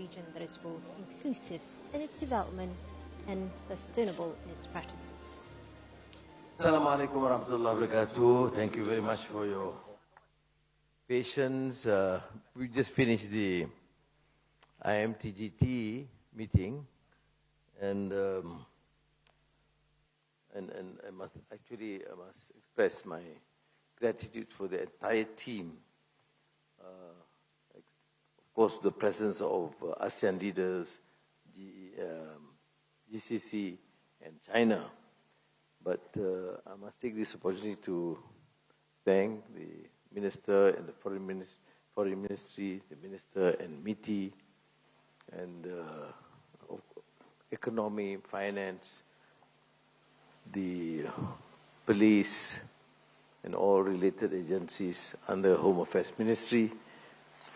region that is both inclusive in its development and sustainable in its practices. Assalamualaikum warahmatullahi wabarakatuh. Thank you very much for your patience. We just finished the IMTGT meeting, and I must express my gratitude for the entire team. Of course, the presence of ASEAN leaders, GCC, and China. But I must take this opportunity to thank the Minister and the Foreign Ministry, the Minister and MITI, and Economy, Finance, the Police, and all related agencies under Home Affairs Ministry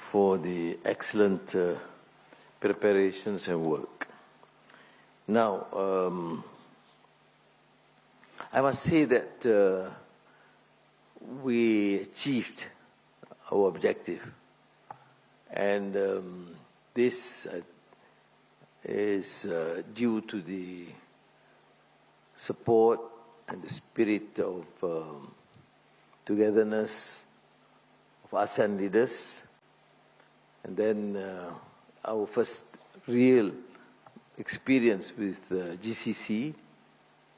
for the excellent preparations and work. Now, I must say that we achieved our objective, and this is due to the support and the spirit of togetherness of ASEAN leaders, and then our first real experience with GCC,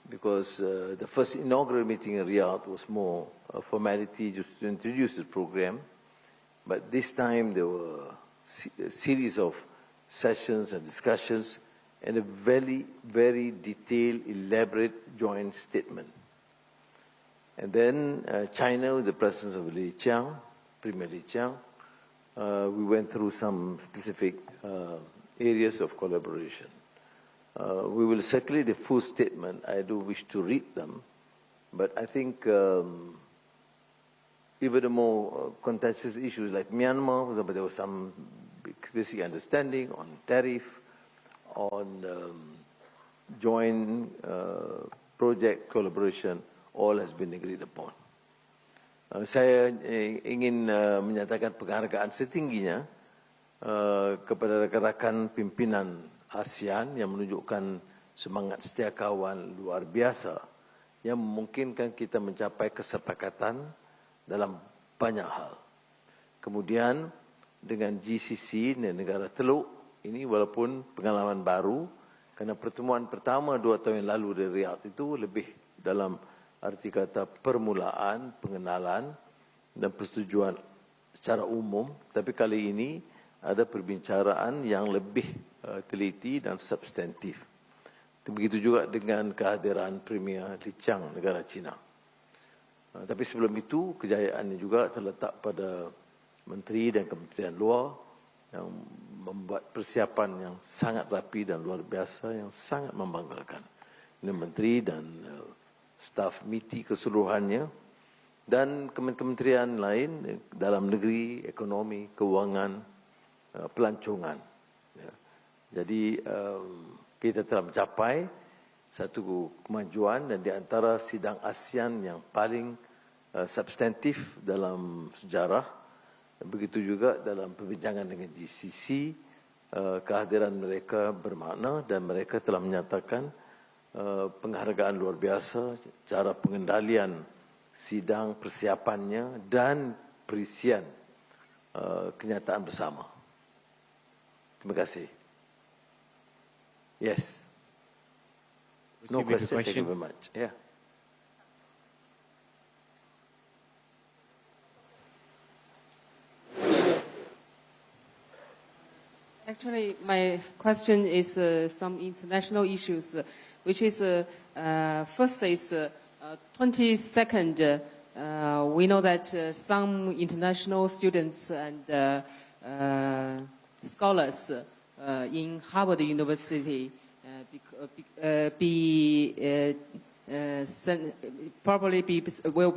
because the first inaugural meeting in Riyadh was more a formality just to introduce the program, but this time there were a series of sessions and discussions and a very, very detailed, elaborate joint statement. And then China, with the presence of Li Qiang, Premier Li Qiang, we went through some specific areas of collaboration. We will circulate the full statement. I do wish to read them, but I think even the more contentious issues like Myanmar, for example, there was some basic understanding on tariff, on joint project collaboration, all has been agreed upon. Saya ingin menyatakan penghargaan setingginya kepada rakan-rakan pimpinan ASEAN yang menunjukkan semangat setia kawan luar biasa yang memungkinkan kita mencapai kesepakatan dalam banyak hal. Kemudian dengan GCC dan negara Teluk ini walaupun pengalaman baru, kerana pertemuan pertama 2 tahun yang lalu di Riyadh itu lebih dalam arti kata permulaan, pengenalan dan persetujuan secara umum, tapi kali ini ada perbincangan yang lebih teliti dan substantif. Begitu juga dengan kehadiran Premier Li Qiang, negara China. Tapi sebelum itu, kejayaannya juga terletak pada Menteri dan Kementerian Luar yang membuat persiapan yang sangat rapi dan luar biasa, yang sangat membanggakan. Ini Menteri dan staf MITI keseluruhannya, dan kementerian lain dalam negeri, ekonomi, keuangan, pelancongan. Ya. Jadi kita telah mencapai satu kemajuan, dan di antara sidang ASEAN yang paling substantif dalam sejarah. Begitu juga dalam perbincangan dengan GCC, kehadiran mereka bermakna dan mereka telah menyatakan penghargaan luar biasa, cara pengendalian sidang, persiapannya dan perisian kenyataan bersama. Terima kasih. Yes. No question. Thank you very much. Yeah. Actually, my question is some international issues, which is first is 22nd. We know that some international students and scholars in Harvard University will be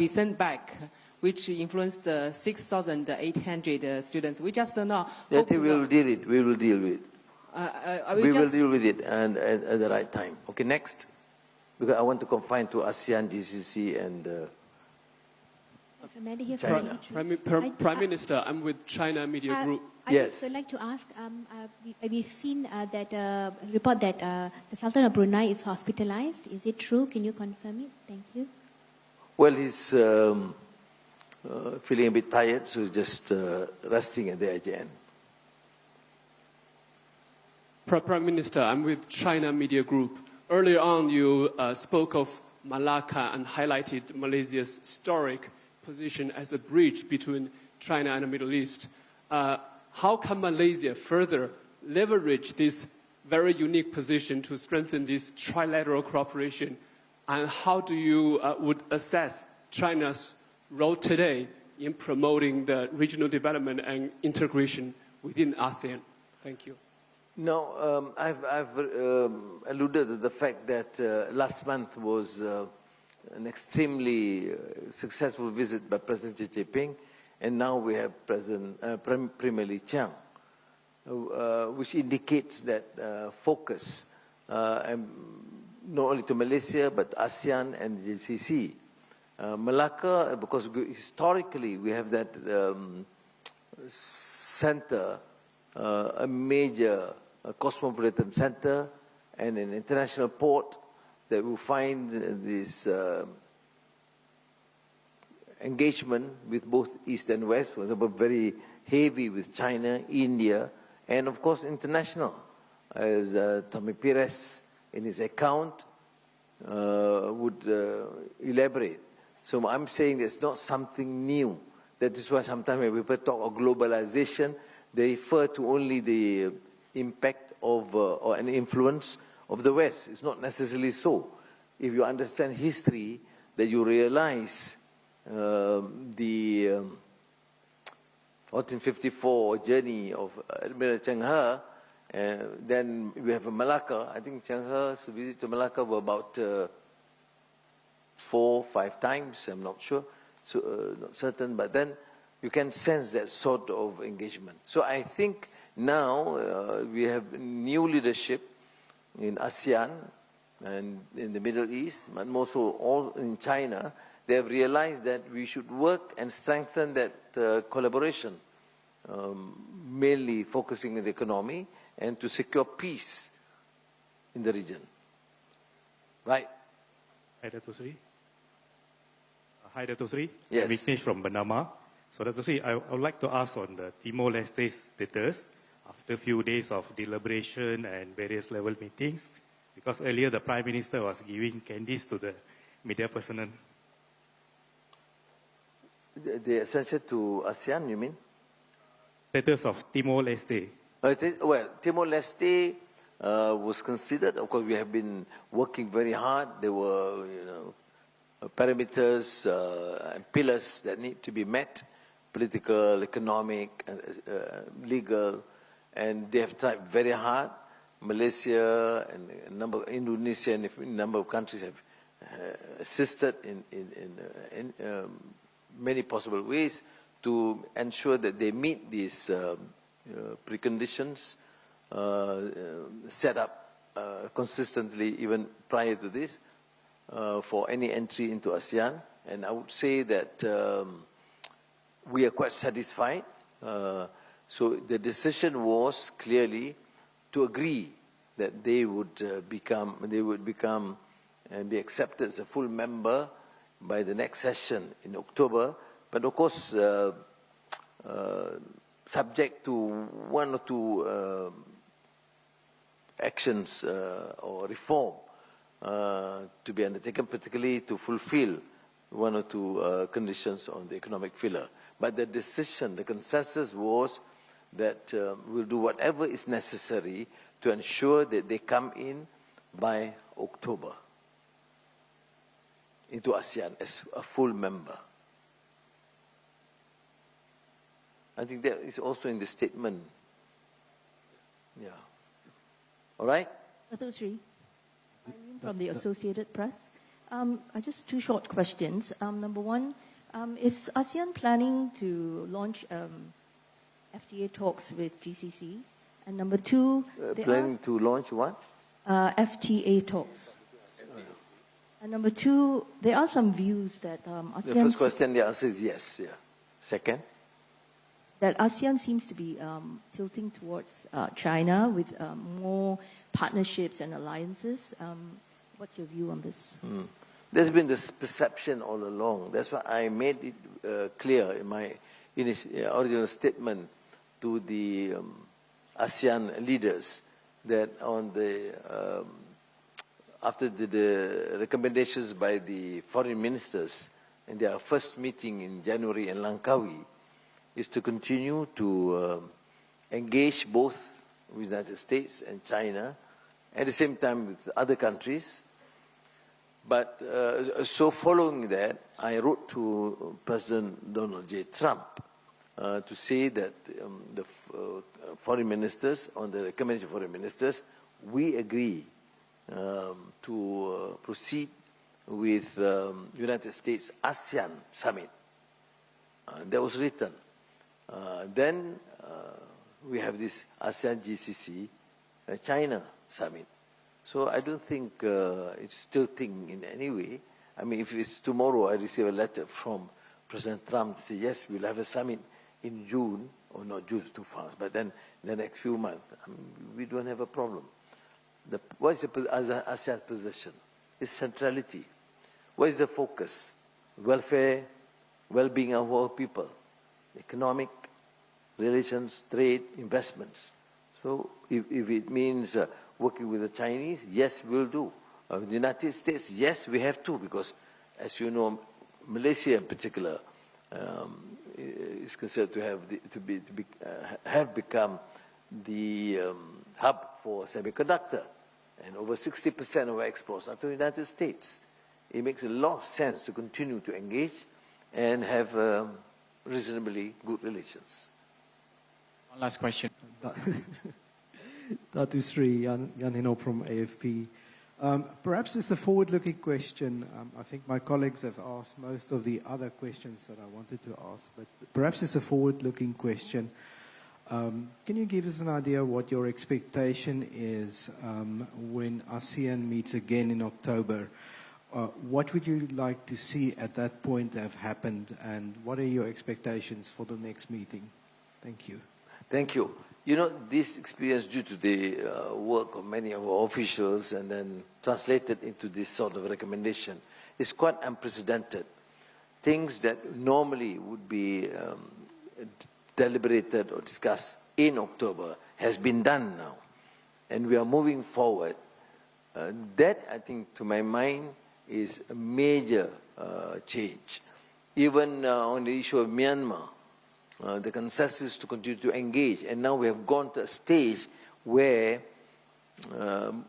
sent back, which influenced 6,800 students. We just don't know. That we will deal it. We will deal with. We will deal with it and at the right time. Okay, next. Because I want to confine to ASEAN, GCC, and It's Amanda here China. from Prime Minister, I'm with China Media Group. I Yes. would like to ask, we've seen that report that the Sultan of Brunei is hospitalized. Is it true? Can you confirm it? Thank you. Well, he's feeling a bit tired, so he's just resting at the IJN. Prime Minister, I'm with China Media Group. Earlier on, you spoke of Malacca and highlighted Malaysia's historic position as a bridge between China and the Middle East. How can Malaysia further leverage this very unique position to strengthen this trilateral cooperation? And how do you would assess China's role today in promoting the regional development and integration within ASEAN? Thank you. No, I've alluded to the fact that last month was an extremely successful visit by President Xi Jinping, and now we have Premier Li Qiang, which indicates that focus, and not only to Malaysia but ASEAN and GCC. Malacca, because historically we have that center, a major cosmopolitan center and an international port that will find this engagement with both East and West, for example, very heavy with China, India, and of course international, as Tommy Pires in his account would elaborate. So I'm saying it's not something new. That is why sometimes when people talk of globalization, they refer to only the impact of or an influence of the West. It's not necessarily so. If you understand history, that you realize the 1454 journey of Admiral Cheng He, then we have Malacca. I think Cheng He's visit to Malacca were about 4 or 5 times, I'm not sure, so not certain, but then you can sense that sort of engagement. So I think now we have new leadership in ASEAN and in the Middle East, but also all in China. They have realized that we should work and strengthen that collaboration, mainly focusing on the economy and to secure peace in the region. Right? Hi, Dato' Sri. Hi, Dato' Sri. Yes. I'm Vignesh from Bernama. So, Dato' Sri, I would like to ask on the Timor-Leste status after a few days of deliberation and various level meetings, because earlier the Prime Minister was giving candies to the media personnel. The essential to ASEAN, you mean? Status of Timor-Leste. Well, Timor-Leste was considered. Of course, we have been working very hard. There were, parameters and pillars that need to be met: political, economic, legal, and they have tried very hard. Malaysia and Indonesia and a number of countries have assisted in many possible ways to ensure that they meet these preconditions set up consistently even prior to this for any entry into ASEAN. And I would say that we are quite satisfied. So the decision was clearly to agree that they would become and be accepted as a full member by the next session in October. But of course, subject to 1 or 2 actions or reform to be undertaken, particularly to fulfill 1 or 2 conditions on the economic pillar. But the decision, the consensus was that we'll do whatever is necessary to ensure that they come in by October into ASEAN as a full member. I think that is also in the statement. Yeah. All right? Dato' Sri, Irene from the Associated Press. Just 2 short questions. Number 1, is ASEAN planning to launch FTA talks with GCC? And number 2, planning to launch what? FTA talks. And number two, there are some views that ASEAN... The first question, the answer is yes. Yeah. Second? That ASEAN seems to be tilting towards China with more partnerships and alliances. What's your view on this? There's been this perception all along. That's why I made it clear in my original statement to the ASEAN leaders that on the after the recommendations by the foreign ministers in their first meeting in January in Langkawi, is to continue to engage both with the United States and China, at the same time with other countries. But so following that, I wrote to President Donald J. Trump to say that the foreign ministers, on the recommendation of foreign ministers, we agree to proceed with United States ASEAN Summit. That was written. Then we have this ASEAN GCC China Summit. So I don't think it's tilting in any way. I mean, if it's tomorrow, I receive a letter from President Trump to say, yes, we'll have a summit in June, or not June, it's too fast, but then in the next few months, I mean, we don't have a problem. What is the ASEAN's position? It's centrality. What is the focus? Welfare, well-being of our people, economic relations, trade, investments. So if it means working with the Chinese, yes, we'll do. The United States, yes, we have to, because as you know, Malaysia in particular is considered to have become the hub for semiconductor, and over 60% of our exports are to the United States. It makes a lot of sense to continue to engage and have reasonably good relations. One last question. Datu Sri, Jan Hino from AFP. Perhaps it's a forward-looking question. I think my colleagues have asked most of the other questions that I wanted to ask, but perhaps it's a forward-looking question. Can you give us an idea what your expectation is when ASEAN meets again in October? What would you like to see at that point have happened, and what are your expectations for the next meeting? Thank you. Thank you. You know, this experience, due to the work of many of our officials and then translated into this sort of recommendation, is quite unprecedented. Things that normally would be deliberated or discussed in October has been done now. And we are moving forward. That, I think, to my mind, is a major change. Even on the issue of Myanmar, the consensus to continue to engage, and now we have gone to a stage where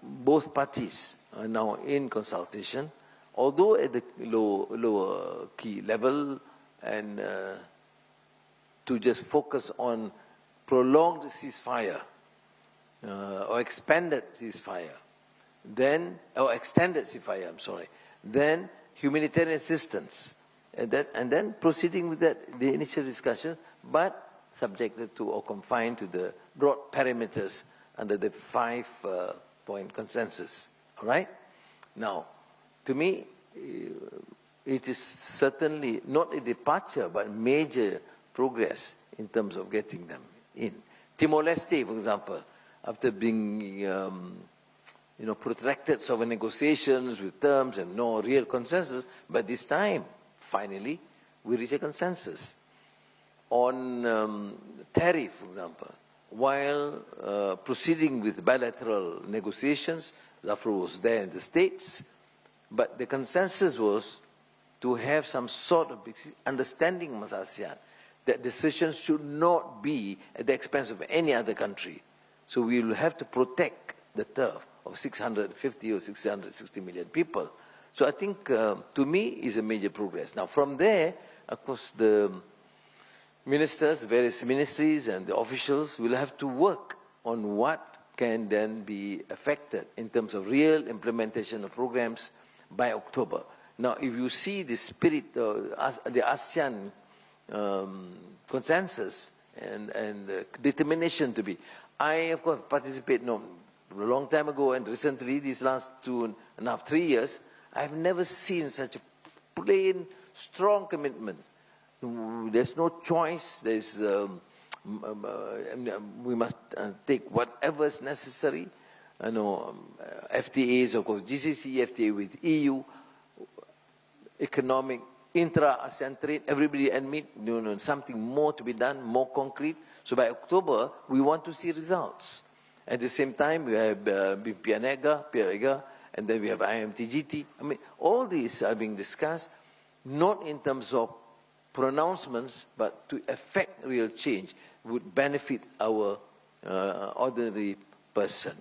both parties are now in consultation, although at the lower key level, and to just focus on prolonged ceasefire or expanded ceasefire, then, or extended ceasefire, I'm sorry, then humanitarian assistance, and then proceeding with that, the initial discussion, but subjected to or confined to the broad parameters under the 5-point consensus. All right? Now, to me, it is certainly not a departure, but major progress in terms of getting them in. Timor-Leste, for example, after being protracted sort of negotiations with terms and no real consensus, but this time, finally, we reach a consensus. On tariff, for example, while proceeding with bilateral negotiations, Zafar was there in the States, but the consensus was to have some sort of understanding amongst ASEAN that decisions should not be at the expense of any other country. So we will have to protect the turf of 650 or 660 million people. So I think, to me, is a major progress. Now, from there, of course, the ministers, various ministries, and the officials will have to work on what can then be affected in terms of real implementation of programs by October. Now, if you see the spirit of the ASEAN consensus and the determination to be, I, of course, participate a long time ago, and recently, these last 2.5, 3 years, I've never seen such a plain, strong commitment. There's no choice. There's, we must take whatever is necessary. FTAs, of course, GCC, FTA with EU, economic, intra-ASEAN trade, everybody admit something more to be done, more concrete. So by October, we want to see results. At the same time, we have PIANEGA, and then we have IMTGT. I mean, all these are being discussed, not in terms of pronouncements, but to effect real change would benefit our ordinary person.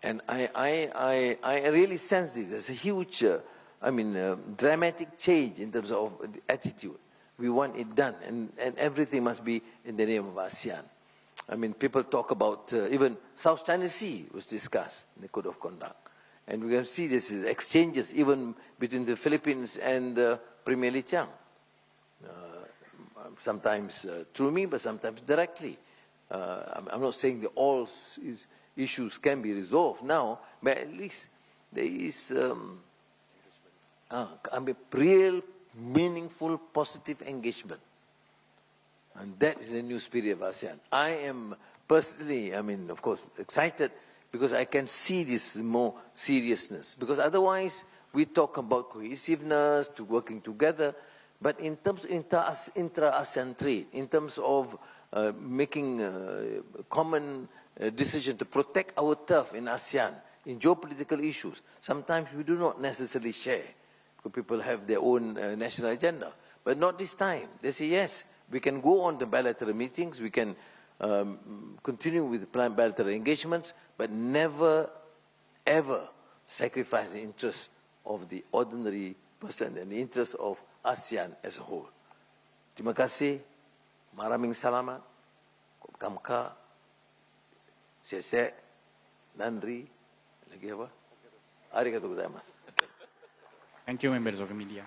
And I really sense this as a huge, dramatic change in terms of the attitude. We want it done, and everything must be in the name of ASEAN. I mean, people talk about, even South China Sea was discussed in the Code of Conduct. And we can see this is exchanges even between the Philippines and Premier Li Qiang. Sometimes through me, but sometimes directly. I'm not saying that all issues can be resolved now, but at least there is real, meaningful, positive engagement. And that is the new spirit of ASEAN. I am personally, of course, excited because I can see this more seriousness. Because otherwise, we talk about cohesiveness, to working together, but in terms of intra-ASEAN trade, in terms of making common decision to protect our turf in ASEAN, in geopolitical issues, sometimes we do not necessarily share. Because people have their own national agenda. But not this time. They say, yes, we can go on to bilateral meetings, we can continue with bilateral engagements, but never, ever sacrifice the interest of the ordinary person and the interest of ASEAN as a whole. Terima kasih, maraming salamat, kamka, sesek, nandri, lagi apa? Arigatou gozaimasu. Thank you, members of the media.